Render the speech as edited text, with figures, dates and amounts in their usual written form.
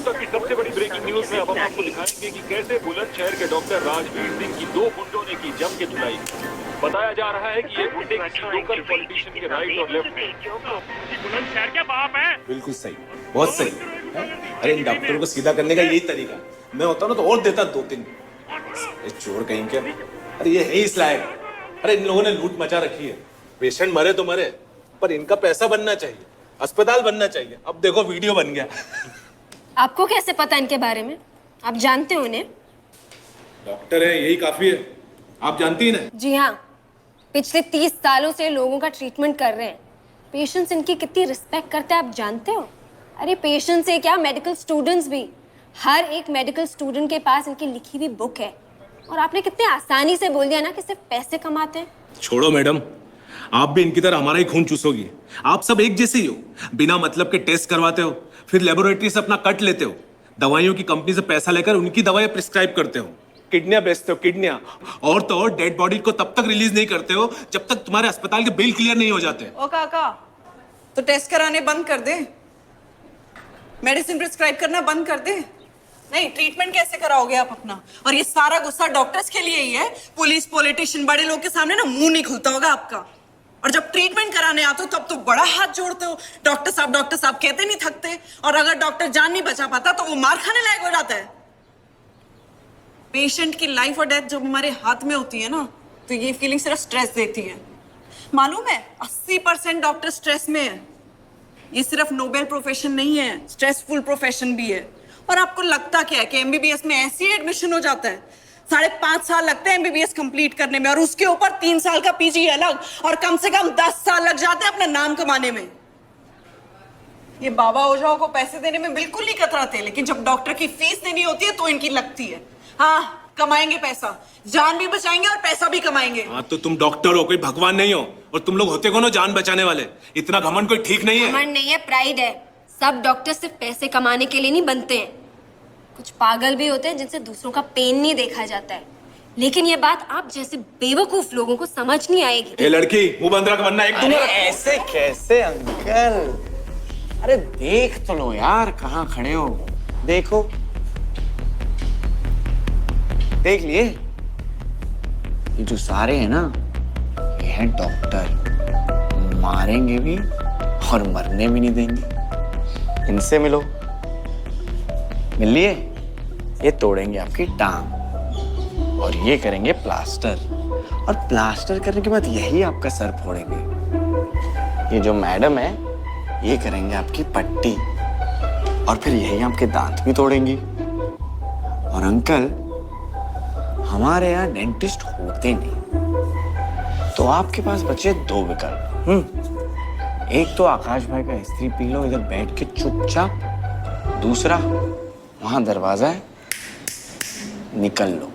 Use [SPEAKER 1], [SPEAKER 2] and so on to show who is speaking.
[SPEAKER 1] तक की सबसे बड़ी ब्रेकिंग न्यूज में अब हम आपको दिखाएंगे कि कैसे बुलंदशहर के डॉक्टर राजवीर सिंह की 2 गुंडों ने की जम के धुलाई। बताया जा रहा है कि ये गुंडे किसी लोकल पॉलिटिशियन के राइट और लेफ्ट में।
[SPEAKER 2] बुलंदशहर के बाप है।
[SPEAKER 3] बिल्कुल सही, बहुत सही है? अरे इन डॉक्टरों को सीधा करने का यही तरीका। मैं होता ना तो और देता 2-3। चोर कहीं के। अरे ये है इस लायक। अरे इन लोगों ने लूट मचा रखी है। पेशेंट मरे तो मरे, पर इनका पैसा बनना चाहिए, अस्पताल बनना चाहिए। अब देखो वीडियो बन गया।
[SPEAKER 4] आपको कैसे पता इनके बारे में? आप जानते हो उन्हें?
[SPEAKER 3] डॉक्टर है, यही काफी है। आप जानती हैं ना?
[SPEAKER 4] जी हाँ, पिछले 30 सालों से लोगों का ट्रीटमेंट कर रहे हैं। पेशेंट्स इनकी कितनी रिस्पेक्ट करते हैं आप जानते हो? अरे पेशेंट्स से क्या, मेडिकल स्टूडेंट्स भी। हर एक मेडिकल स्टूडेंट के पास इनकी लिखी हुई बुक है। और आपने कितने आसानी से बोल दिया ना कि सिर्फ पैसे कमाते हैं।
[SPEAKER 3] छोड़ो मैडम, आप भी इनकी तरह हमारा ही खून चूसोगी। आप सब एक जैसे ही हो। बिना मतलब के टेस्ट करवाते हो, फिर लेबोरेटरी से अपना कट लेते हो, दवाइयों की कंपनी से पैसा लेकर उनकी दवाइयां प्रिस्क्राइब करते हो, किडनियां बेचते हो, किडनियां। और तो और डेड बॉडी को तब तक रिलीज नहीं करते हो जब तक तुम्हारे अस्पताल के बिल क्लियर नहीं हो जाते।
[SPEAKER 5] ओ काका, तो टेस्ट कराने बंद कर दे, मेडिसिन प्रिस्क्राइब करना बंद कर दे। नहीं, ट्रीटमेंट कैसे कराओगे आप अपना? और ये सारा गुस्सा डॉक्टर्स के लिए ही है। पुलिस, पॉलिटिशियन, बड़े लोग के सामने ना मुंह नहीं खुलता होगा आपका। और जब ट्रीटमेंट कराने आते हो तब तो बड़ा हाथ जोड़ते हो, डॉक्टर साहब कहते नहीं थकते। और अगर डॉक्टर जान नहीं बचा पाता तो वो मार खाने लायक हो जाता है। पेशेंट की लाइफ और डेथ जब हमारे हाथ में होती है ना, तो ये फीलिंग सिर्फ स्ट्रेस देती है। मालूम है 80% डॉक्टर स्ट्रेस में है। ये सिर्फ नोबेल प्रोफेशन नहीं है, स्ट्रेसफुल प्रोफेशन भी है। और आपको लगता क्या है कि एमबीबीएस में ऐसे ही एडमिशन हो जाता है? 5.5 साल लगते हैं एमबीबीएस कंप्लीट करने में, और उसके ऊपर 3 साल का पीजी अलग, और कम से कम 10 साल लग जाते हैं अपना नाम कमाने में। ये बाबा ओझाओं को पैसे देने में बिल्कुल नहीं कतराते, लेकिन जब डॉक्टर की फीस देनी होती है तो इनकी लगती है। हाँ, कमाएंगे पैसा, जान भी बचाएंगे और पैसा भी कमाएंगे।
[SPEAKER 3] हाँ, तो तुम डॉक्टर हो, कोई भगवान नहीं हो। और तुम लोग होते कौन हो जान बचाने वाले? इतना घमंड कोई ठीक नहीं है।
[SPEAKER 4] घमंड नहीं है, प्राइड है। सब डॉक्टर सिर्फ पैसे कमाने के लिए नहीं बनते हैं। कुछ पागल भी होते हैं जिनसे दूसरों का पेन नहीं देखा जाता है। लेकिन ये बात आप जैसे बेवकूफ लोगों को समझ नहीं आएगी।
[SPEAKER 3] ये लड़की मुंह बंद रख वरना एक
[SPEAKER 6] अरे ऐसे कैसे अंकल? अरे देख तो लो यार, कहाँ खड़े हो? देखो, देख लिए? ये जो सारे हैं ना, ये हैं डॉक्टर। मारेंगे भी और मरने भी नहीं देंगे। इनसे मिलो, मिल लिए? ये तोड़ेंगे आपकी टांग और ये करेंगे प्लास्टर, और प्लास्टर करने के बाद यही आपका सर फोड़ेंगे। ये जो मैडम है, ये करेंगे आपकी पट्टी, और फिर यही आपके दांत भी तोड़ेंगी। और अंकल, हमारे यहाँ डेंटिस्ट होते नहीं, तो आपके पास बचे 2 विकल्प। एक तो आकाश भाई का स्त्री पी लो इधर बैठ के चुपचाप, दूसरा वहां दरवाजा है, निकल लो।